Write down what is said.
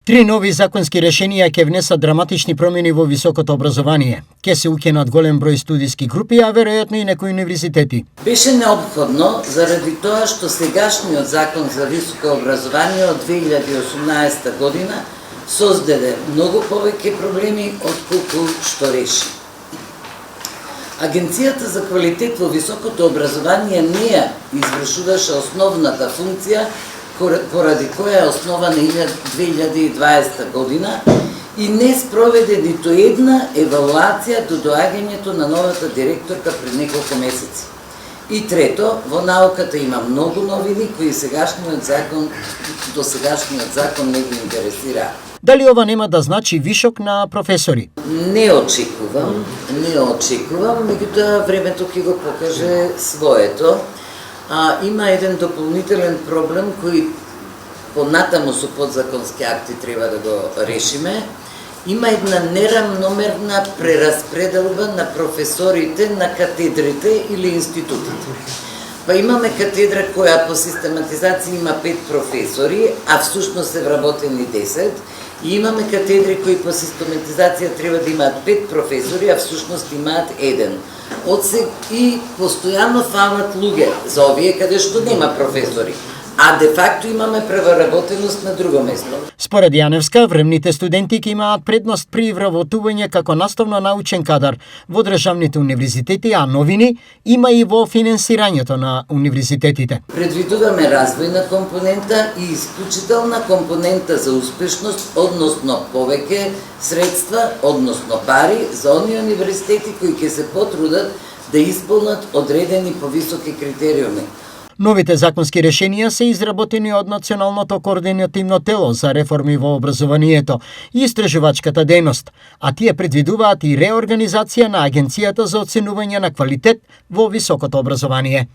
Три нови законски решенија ќе внесат драматични промени во високото образование. Ќе се укинат голем број студиски групи, а веројатно и некои универзитети. Беше неопходно заради тоа што сегашниот закон за високо образование од 2018 година создаде многу повеќе проблеми отколку што реши. Агенцијата за квалитет во високото образование не ја извршуваше основната функција поради која е основана 2020 година и не спроведе ниту една евалуација до доаѓањето на новата директорка пред неколку месеци. И трето, во науката има многу новини кои досегашниот закон не ги интересира. Дали ова нема да значи вишок на професори? Не очекувам, меѓутоа времето ќе го покаже своето. Има еден дополнителен проблем кој понатаму со подзаконски акти треба да го решиме. Има една неравномерна прераспределба на професорите на катедрите или институтите. Па имаме катедра која по систематизација има 5 професори, а всушност се вработени 10. И имаме катедри кои по систематизација треба да имаат 5 професори, а всушност имаат 1. И постојано фалат луѓе за овие каде што нема професори, а де факто имаме превработеност на друго место. Според Јаневска, времните студенти ќе имаат предност при вработување како наставно-научен кадар во државните универзитети, а новини има и во финансирањето на универзитетите. Предвидуваме развојна компонента и исклучителна компонента за успешност, односно повеќе средства, односно пари за оние универзитети кои ќе се потрудат да исполнат одредени повисоки критериуми. Новите законски решенија се изработени од Националното координативно тело за реформи во образованието и истражувачката дејност, а тие предвидуваат и реорганизација на Агенцијата за оценување на квалитет во високото образование.